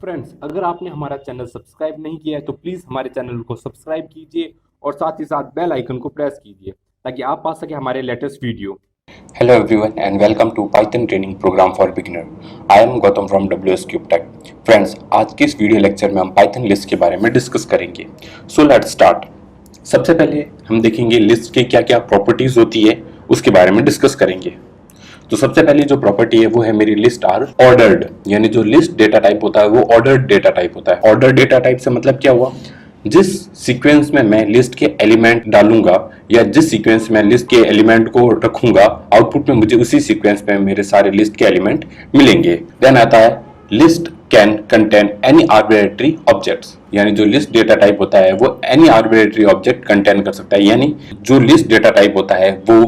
Friends, अगर आपने हमारा चैनल सब्सक्राइब नहीं किया है तो प्लीज़ हमारे चैनल को सब्सक्राइब कीजिए और साथ ही साथ बेल आइकन को प्रेस कीजिए ताकि आप पा सके हमारे latest video. Hello everyone and welcome to Python training program for beginner. I am Gautam from WS Cube Tech. Friends, आज के इस वीडियो लेक्चर में हम Python लिस्ट के बारे में डिस्कस करेंगे. So let's start. सबसे पहले हम देखेंगे लिस्ट के क्या क्या प्रॉपर्टीज होती है उसके बारे में डिस्कस करेंगे. तो सबसे पहले जो प्रॉपर्टी है वो है मेरी लिस्ट आर ऑर्डर्ड, यानी जो लिस्ट डेटा टाइप होता है वो ऑर्डर्ड डेटा टाइप होता है. ऑर्डर डेटा टाइप से मतलब क्या हुआ, जिस सीक्वेंस में मैं लिस्ट के एलिमेंट डालूंगा या जिस सीक्वेंस में लिस्ट के एलिमेंट को रखूंगा, आउटपुट में मुझे उसी सीक्वेंस में मेरे सारे लिस्ट के एलिमेंट मिलेंगे. देन आता है list can contain any arbitrary objects, यानी जो लिस्ट डेटा टाइप होता है वो एनी आर्बिट्रेरी ऑब्जेक्ट कंटेन कर सकता है. यानी जो लिस्ट डेटा टाइप होता है वो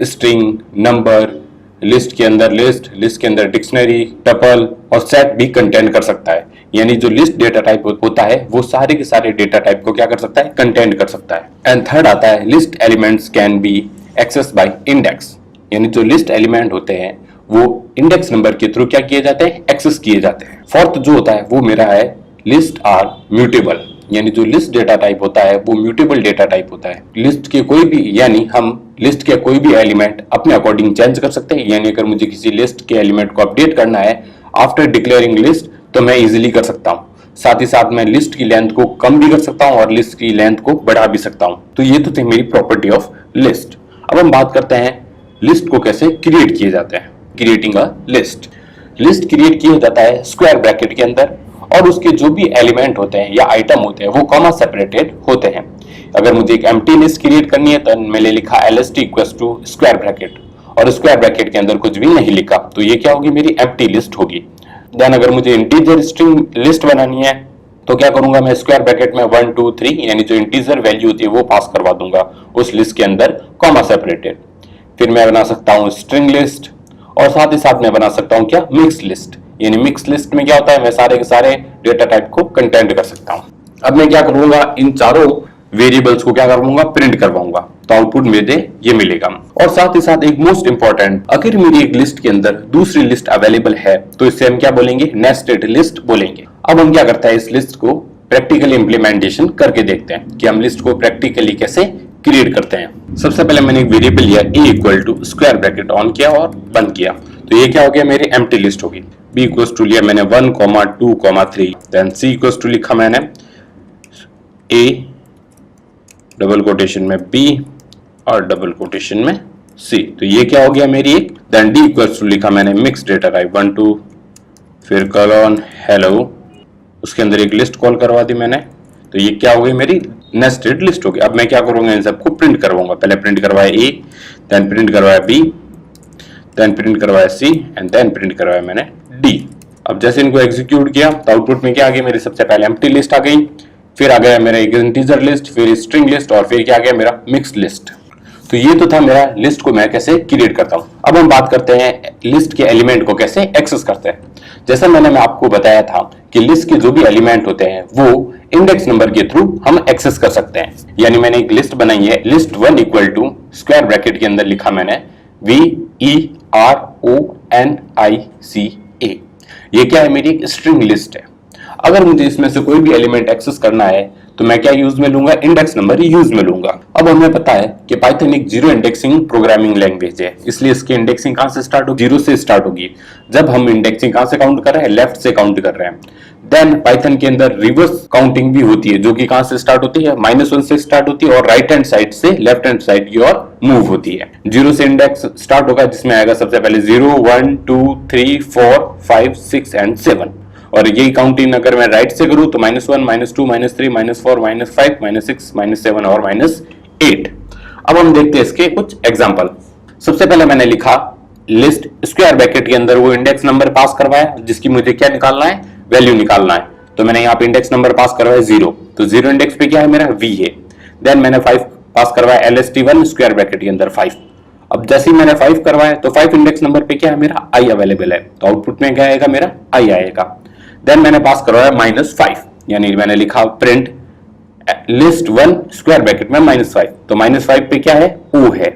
स्ट्रिंग, नंबर, लिस्ट के अंदर लिस्ट, लिस्ट के अंदर डिक्शनरी, टपल और सेट भी कंटेन कर सकता है. यानी जो लिस्ट डेटा टाइप होता है वो सारे के सारे डेटा टाइप को क्या कर सकता है, कंटेन कर सकता है. एंड थर्ड आता है list elements can be access by index, यानी जो लिस्ट एलिमेंट होते हैं वो इंडेक्स नंबर के थ्रू क्या किए जाते हैं, एक्सेस किए जाते हैं. फोर्थ जो होता है वो मेरा है लिस्ट आर म्यूटेबल, यानी जो लिस्ट डेटा टाइप होता है वो म्यूटेबल डेटा टाइप होता है. लिस्ट के कोई भी, यानी हम लिस्ट के कोई भी एलिमेंट अपने अकॉर्डिंग चेंज कर सकते हैं. यानी अगर मुझे किसी लिस्ट के एलिमेंट को अपडेट करना है आफ्टर डिक्लेयरिंग लिस्ट तो मैं इजीली कर सकता हूं. साथ ही साथ मैं लिस्ट की लेंथ को कम भी कर सकता हूं और लिस्ट की लेंथ को बढ़ा भी सकता हूं. तो ये तो थी मेरी प्रॉपर्टी ऑफ लिस्ट. अब हम बात करते हैं लिस्ट को कैसे क्रिएट किए जाते हैं. Creating a list. List create किया जाता है स्क्वायर ब्रैकेट के अंदर और उसके जो भी एलिमेंट होते हैं या आइटम होते हैं वो कॉमा सेपरेटेड होते हैं. अगर मुझे एक एम्प्टी लिस्ट क्रिएट करनी है तो मैंने लिखा lst equals to square bracket और स्क्वायर ब्रैकेट के अंदर कुछ भी नहीं लिखा, तो ये क्या होगी, मेरी एम्प्टी लिस्ट होगी. देन अगर मुझे इंटीजर स्ट्रिंग लिस्ट बनानी है तो क्या करूंगा, मैं स्क्वायर ब्रैकेट में 1 2 3 यानी जो इंटीजर वैल्यू होती है वो पास करवा दूंगा उस लिस्ट के अंदर कॉमा सेपरेटेड. फिर मैं बना सकता हूँ स्ट्रिंग लिस्ट और साथ ही साथ मैं बना सकता हूँ क्या, मिक्स लिस्ट. यानी मिक्स लिस्ट में क्या होता है, मैं सारे के सारे डेटा टाइप को कंटेंट कर सकता हूँ. अब मैं क्या करूंगा, इन चारों वेरिएबल्स को क्या करवाऊंगा, प्रिंट करवाऊंगा, तो आउटपुट मुझे ये मिलेगा. और साथ ही साथ एक मोस्ट इंपॉर्टेंट, अगर मेरी एक लिस्ट के अंदर दूसरी लिस्ट अवेलेबल है तो इससे हम क्या बोलेंगे, नेस्टेड लिस्ट बोलेंगे. अब हम क्या करते हैं, इस लिस्ट को प्रैक्टिकली इंप्लीमेंटेशन करके देखते हैं कि हम लिस्ट को प्रैक्टिकली कैसे क्रिएट करते हैं. सबसे पहले मैंने एक वेरिएबल लिया a equal to square bracket on किया और बंद किया, तो ये क्या हो गया, मेरी एम्प्टी लिस्ट होगी. b इक्वल्स टू लिया मैंने 1 2 3, देन c इक्वल्स टू लिखा मैंने a डबल कोटेशन में b और डबल कोटेशन में c, तो ये क्या हो गया मेरी एक. देन d इक्वल्स टू लिखा मैंने मिक्स डेटा टाइप 1 2, फिर कॉलन हेलो, उसके अंदर एक लिस्ट कॉल करवा दी मैंने, तो ये क्या हो गई, मेरी नेस्टेड लिस्ट हो गई. अब मैं क्या करूंगा, इन सबको प्रिंट करवाऊंगा. पहले प्रिंट करवाया a, देन प्रिंट करवाया b, देन प्रिंट करवाया c एंड देन प्रिंट करवाया मैंने d. अब जैसे इनको एग्जीक्यूट किया तो आउटपुट में क्या आ गया, मेरी सबसे पहले एम्प्टी लिस्ट आ गई, फिर आ गया मेरा एक इंटीजर लिस्ट, फिर स्ट्रिंग लिस्ट और फिर क्या आ गया मेरा मिक्स लिस्ट. तो ये तो था मेरा लिस्ट को मैं कैसे क्रिएट करता हूं. अब हम बात करते हैं लिस्ट के एलिमेंट को कैसे एक्सेस करते हैं. जैसा मैंने आपको बताया था कि लिस्ट के जो भी एलिमेंट होते हैं वो इंडेक्स नंबर के थ्रू हम एक्सेस कर सकते हैं. यानी मैंने एक लिस्ट बनाई है, list 1 equal to square bracket के अंदर लिखा मैंने VERONICA. ये क्या है, मेरी एक स्ट्रिंग लिस्ट है. अगर मुझे इसमें से कोई भी एलिमेंट एक्सेस करना है तो मैं क्या यूज में लूंगा, इंडेक्स नंबर यूज में लूंगा. अब हमें पता है कि पाइथन एक जीरो इंडेक्सिंग प्रोग्रामिंग लैंग्वेज है, इसलिए इसकी इंडेक्सिंग कहां से स्टार्ट होगी, जीरो से स्टार्ट होगी. जब हम इंडेक्सिंग कहां से काउंट कर रहे हैं, लेफ्ट से काउंट कर रहे हैं. देन पाइथन के अंदर रिवर्स काउंटिंग भी होती है जो कि कहां से स्टार्ट होती है, -1 से स्टार्ट होती है और राइट हैंड साइड से लेफ्ट हैंड साइड की ओर मूव होती है. जीरो से इंडेक्स स्टार्ट होगा जिसमें आएगा सबसे पहले 0 1 2 3 4 5 6 एंड 7, और यही काउंटिंग अगर मैं राइट से करूं तो -1 -2 -3 -4 -5 -6 -7 और -8. अब हम देखते हैं इसके कुछ एग्जांपल. सबसे पहले मैंने लिखा लिस्ट स्क्वायर ब्रैकेट के अंदर वो इंडेक्स नंबर पास करवाया जिसकी मुझे क्या निकालना है, वैल्यू निकालना है. तो मैंने यहाँ पे इंडेक्स नंबर पास करवाया 0, तो 0 इंडेक्स पे क्या है मेरा v है. देन मैंने 5 पास करवाया lst1 स्क्वायर ब्रैकेट के अंदर 5. अब जैसे ही मैंने 5 करवाया तो 5 इंडेक्स नंबर पे क्या है मेरा i अवेलेबल है, तो आउटपुट में क्या आएगा, मेरा i आएगा. देन मैंने पास करवाया -5, यानी मैंने लिखा प्रिंट लिस्ट 1 स्क्वायर ब्रैकेट में -5, तो -5 पे क्या है, o है.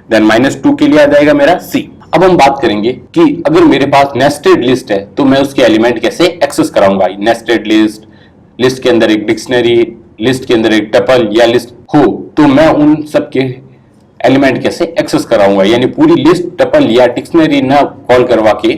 देन -2 के लिए आ जाएगा मेरा c. अब हम बात करेंगे कि अगर मेरे पास नेस्टेड लिस्ट है तो मैं उसके एलिमेंट कैसे एक्सेस कराऊंगा। नेस्टेड लिस्ट, लिस्ट के अंदर एक डिक्शनरी, लिस्ट के अंदर एक टपल या लिस्ट हो, तो मैं उन सब के एलिमेंट कैसे एक्सेस कराऊंगा। यानी पूरी लिस्ट, टपल या डिक्शनरी ना कॉल करवा के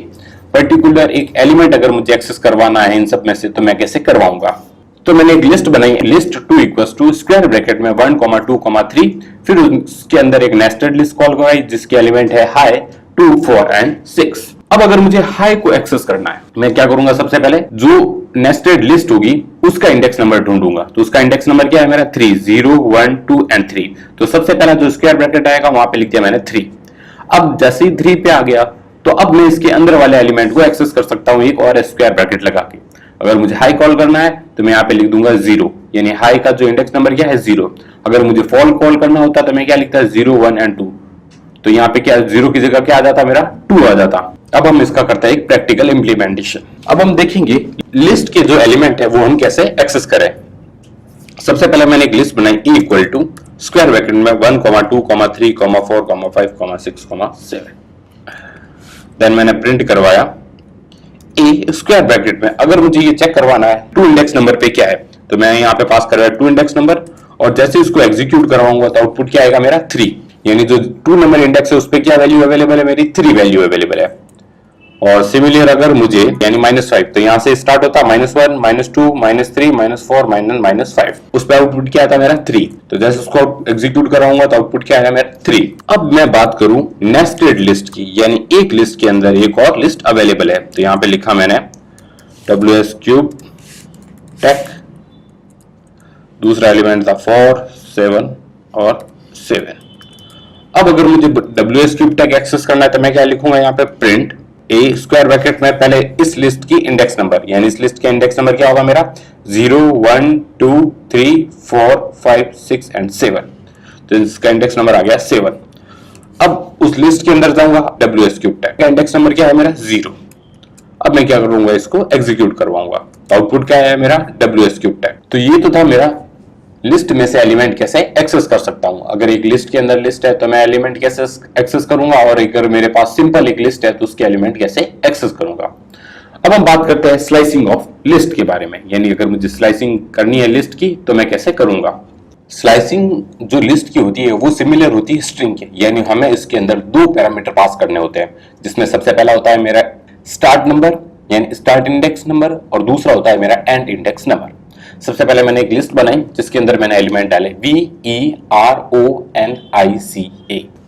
पर्टिकुलर एक एलिमेंट अगर मुझे एक्सेस करवाना है इन सब में से, तो मैं कैसे करवाऊंगा। तो मैंने एक लिस्ट बनाई, list 2 equals to square bracket में 1, 2, 3, फिर उसके अंदर एक नेस्टेड लिस्ट कॉल करवाई जिसके एलिमेंट है हाई, 2, 4 एंड 6। अब अगर मुझे हाई को एक्सेस करना है, मैं क्या करूंगा, सबसे पहले जो नेस्टेड लिस्ट होगी उसका इंडेक्स नंबर ढूंढूंगा। तो उसका इंडेक्स नंबर क्या है मेरा 3, 0, 1, 2 एंड 3। तो सबसे पहला जो स्क्वायर ब्रैकेट आएगा वहां पे लिख दिया मैंने 3। अब जैसे ही 3 पे आ गया तो अब मैं इसके अंदर वाले एलिमेंट को एक्सेस कर सकता हूं एक और स्क्वायर ब्रैकेट लगा के। अगर मुझे हाई कॉल करना है तो मैं यहाँ पे लिख दूंगा 0, यानी हाई का जो इंडेक्स नंबर क्या है 0। अगर मुझे फॉल कॉल करना होता तो मैं क्या लिखता है 0, 1 एंड 2। तो यहाँ पे क्या 0 की जगह क्या आ जाता मेरा 2 आ जाता। अब हम इसका करते हैं एक प्रैक्टिकल इंप्लीमेंटेशन। अब हम देखेंगे लिस्ट के जो एलिमेंट है वो हम कैसे एक्सेस करें। सबसे पहले मैंने एक लिस्ट बनाई E equal to square bracket में 1, 2, 3, 4, 5, 6, 7। देन मैंने प्रिंट करवाया ए स्क्वायर ब्रैकेट में। अगर मुझे ये चेक करवाना है 2 इंडेक्स नंबर पे क्या है, तो मैं यहाँ पे पास करवाया 2 इंडेक्स नंबर, और जैसे इसको एग्जीक्यूट करवाऊंगा तो आउटपुट क्या आएगा मेरा 3। यानी जो 2 नंबर इंडेक्स है उस पे क्या वैल्यू अवेलेबल है मेरी 3 वैल्यू अवेलेबल है। और सिमिलर अगर मुझे यानी -5, तो यहाँ से स्टार्ट होता -1, -2, -3, -4, -5, उस पर आउटपुट क्या आता मेरा 3। तो जैसे उसको एग्जीक्यूट कराऊंगा तो आउटपुट क्या आएगा मेरा 3। अब मैं बात करूं नेस्टेड लिस्ट की, यानी एक लिस्ट के अंदर एक और लिस्ट अवेलेबल है। तो यहाँ पे लिखा मैंने WS क्यूब टेक, दूसरा एलिमेंट था 4, 7 और 7। अब अगर मुझे WS क्यूब टेक एक्सेस करना है तो मैं क्या लिखूंगा यहाँ पे प्रिंट ए स्क्वायर ब्रैकेट में पहले इस लिस्ट की इंडेक्स नंबर, यानी इस लिस्ट का इंडेक्स नंबर क्या होगा मेरा 0, 1, 2, 3, 4, 5, 6 एंड 7। तो इसका इंडेक्स नंबर आ गया 7। अब उस लिस्ट के अंदर जाऊंगा, WS क्यूब टेक का इंडेक्स नंबर क्या है मेरा 0। अब मैं क्या करूंगा, इसको एग्जीक्यूट करवाऊंगा। आउटपुट क्या है मेरा WS क्यूब टेक। तो ये तो था मेरा लिस्ट में से एलिमेंट कैसे एक्सेस कर सकता हूं। अगर एक लिस्ट के अंदर लिस्ट है तो मैं एलिमेंट कैसे एक्सेस करूंगा, और अगर मेरे पास सिंपल एक लिस्ट है तो उसके एलिमेंट कैसे एक्सेस करूंगा। अब हम बात करते हैं स्लाइसिंग ऑफ लिस्ट के बारे में, यानी अगर मुझे स्लाइसिंग करनी है लिस्ट की तो मैं कैसे करूंगा। स्लाइसिंग जो लिस्ट की होती है वो सिमिलर होती है स्ट्रिंग के, यानी हमें इसके अंदर 2 पैरामीटर पास करने होते हैं, जिसमें सबसे पहला होता है मेरा स्टार्ट नंबर यानी स्टार्ट इंडेक्स नंबर, और दूसरा होता है मेरा एंड इंडेक्स नंबर। सबसे पहले मैंने एक लिस्ट बनाई जिसके अंदर मैंने एलिमेंट डाले VERONICA।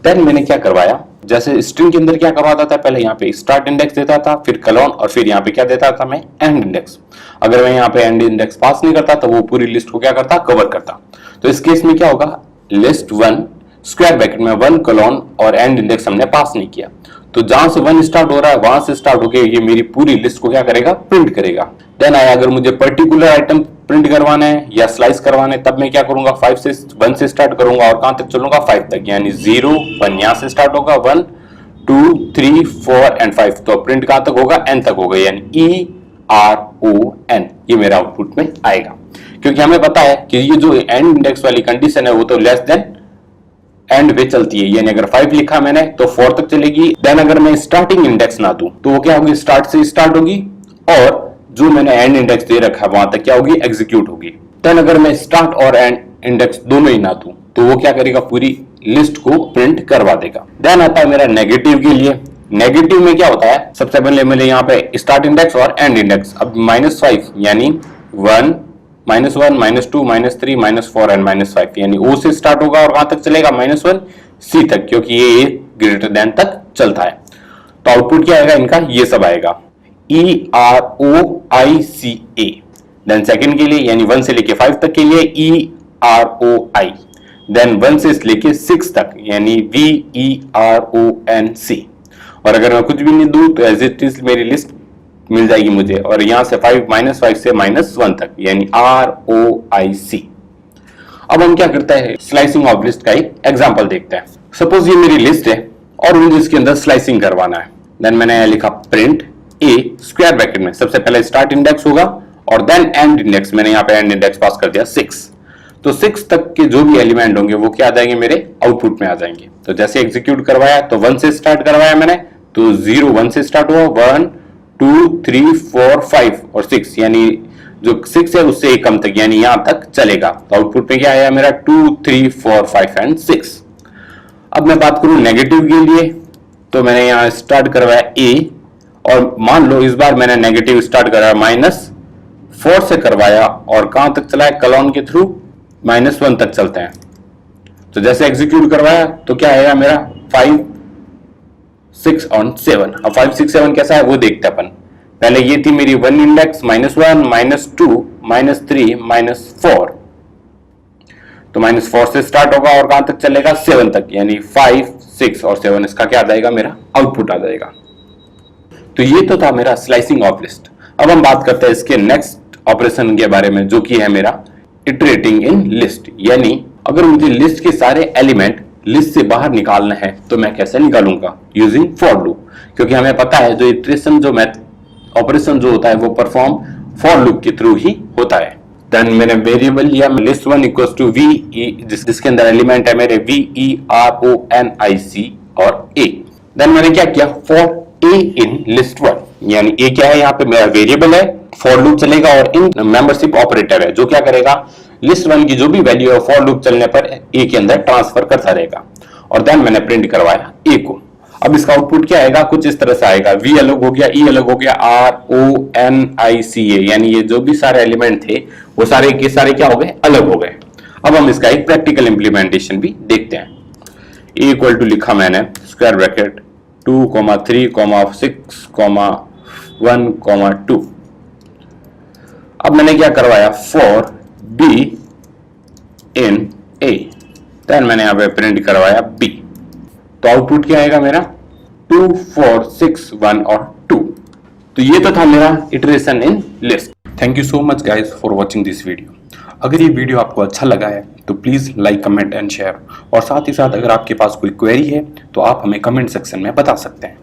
देन मैंने क्या करवाया, जैसे स्ट्रिंग के अंदर क्या करवाता था, पहले यहाँ पे स्टार्ट इंडेक्स देता था, फिर कॉलन, और फिर यहाँ पे क्या देता था मैं एंड इंडेक्स। अगर मैं यहाँ पे एंड इंडेक्स पास नहीं करता तो वो पूरी लिस्ट को क्या करता, कवर करता। तो इस केस में क्या होगा, लिस्ट 1 स्क्वायर ब्रैकेट में 1 कॉलन और एंड इंडेक्स हमने पास नहीं किया, तो जहां से 1 स्टार्ट हो रहा है वहां से स्टार्ट होके ये मेरी पूरी लिस्ट को क्या करेगा, प्रिंट करेगा। देन आया अगर मुझे पर्टिकुलर आइटम प्रिंट करवाना है या स्लाइस करवाना है, तब मैं क्या करूंगा 1 से स्टार्ट करूंगा और कहां तक चलूंगा 5 तक, यानी 0, 1 यहां से स्टार्ट होगा, 1, 2, 3, 4 एंड 5। तो प्रिंट कहां तक होगा, n तक होगा, यानी ERON ये मेरा आउटपुट में आएगा। क्योंकि हमें पता है कि ये जो एंड इंडेक्स वाली कंडीशन है वो तो लेस देन एंड पे चलती है, यानी अगर 5 लिखा मैंने तो 4 तक चलेगी। देन अगर मैं स्टार्टिंग इंडेक्स ना दूं तो वो क्या होगी, स्टार्ट से स्टार्ट होगी, और जो मैंने एंड इंडेक्स दे रखा है वहां तक क्या होगी, एग्जीक्यूट होगी। देन अगर मैं स्टार्ट और एंड इंडेक्स दोनों ही ना दूं तो वो क्या करेगा, पूरी लिस्ट को प्रिंट करवा देगा। देन आता है मेरा नेगेटिव के लिए। नेगेटिव में क्या होता है, सबसे पहले मैंने यहाँ पे स्टार्ट इंडेक्स और एंड इंडेक्स, अब -5 यानी 1, -1, -2, -3, -4 एंड -5, यानी O से स्टार्ट होगा और कहां तक चलेगा, -1 C तक, क्योंकि ये ग्रेटर देन तक चलता है। तो आउटपुट क्या आएगा इनका, ये सब आएगा EROICA। देन सेकंड के लिए यानी 1 से लेके 5 तक के लिए EROI। देन 1 से लेके 6 तक यानी VERONC। और अगर मैं कुछ भी नहीं दूं तो एज इट इज मेरी लिस्ट मिल जाएगी मुझे, और यहां से -5 से -1 तक यानी ROIC। अब हम क्या करते हैं, स्लाइसिंग ऑफ लिस्ट का एक एग्जांपल देखते हैं। सपोज ये मेरी लिस्ट है और मुझे इसके अंदर स्लाइसिंग करवाना है। देन मैंने लिखा प्रिंट ए स्क्वायर ब्रैकेट में, सबसे पहले स्टार्ट इंडेक्स होगा और देन एंड इंडेक्स, मैंने यहाँ पे एंड इंडेक्स पास कर दिया 6। तो 6 तक के जो भी एलिमेंट होंगे वो क्या आ जाएंगे, मेरे आउटपुट में आ जाएंगे। तो जैसे एग्जीक्यूट करवाया तो 1 से स्टार्ट करवाया मैंने, तो 0 1 से स्टार्ट हुआ, 1 2 3 4 5 और 6, यानी जो 6 है उससे एक कम तक, यानी यहां तक चलेगा। तो आउटपुट में क्या आया मेरा 2 3 4 5 एंड 6। अब मैं बात करूं नेगेटिव के लिए, तो मैंने यहां स्टार्ट करवाया ए, और मान लो इस बार मैंने नेगेटिव स्टार्ट कराया -4 से करवाया, और कहां तक चला है, कॉलन के थ्रू -1 तक चलते हैं। तो जैसे एग्जीक्यूट करवाया तो क्या आएगा मेरा 5 6 और 7। अब 5 6 7 कैसा है वो देखते हैं अपन। पहले ये थी मेरी 1 इंडेक्स, -1 -2 -3 -4, तो -4 से स्टार्ट होगा और कहां तक चलेगा 7 तक, यानी 5 6 और 7 इसका क्या आ जाएगा, मेरा आउटपुट आ जाएगा। तो ये तो था मेरा स्लाइसिंग ऑफ लिस्ट। अब हम बात करते हैं इसके नेक्स्ट ऑपरेशन के बारे में, जो कि है मेरा इटरेटिंग इन लिस्ट। यानी अगर मुझे लिस्ट के सारे एलिमेंट लिस्ट से बाहर निकालना है तो मैं कैसे निकालूंगा, यूजिंग फॉर लूप। क्योंकि हमें पता है जो इटरेशन जो ऑपरेशन जो होता है वो परफॉर्म फॉर लूप के थ्रू ही होता है। देन मैंने वेरिएबल लिया list1 equals to V E, जिसके अंदर एलिमेंट है मेरे VERONIC और A। देन मैंने क्या किया, फॉर A इन list1, यानी A क्या है, यहाँ पे मेरा वेरिएबल है, फॉर लूप चलेगा और इन मेंबरशिप ऑपरेटर है, जो क्या करेगा, list1 की जो भी वैल्यू है फॉर लूप चलने पर A के अंदर ट्रांसफर करता रहेगा। और देन मैंने प्रिंट करवाया A को। अब इसका आउटपुट क्या आएगा, कुछ इस तरह से आएगा, V अलग हो गया, E अलग हो गया, RONICA, यानी ये जो भी सारे एलिमेंट थे वो सारे के सारे क्या हो गए, अलग हो गए। अब हम इसका एक प्रैक्टिकल इंप्लीमेंटेशन भी देखते हैं। A इक्वल टू लिखा मैंने स्क्वायर ब्रैकेट 2 3 6 1 2। अब मैंने क्या करवाया, for B in A, then मैंने यहां पे प्रिंट करवाया B। तो आउटपुट क्या आएगा मेरा 2 4 6 1 और 2। तो ये तो था मेरा iteration in list. Thank you so much guys for watching this video. अगर ये वीडियो आपको अच्छा लगा है तो please like comment and share, और साथ ही साथ अगर आपके पास कोई क्वेरी है तो आप हमें कमेंट सेक्शन में बता सकते हैं।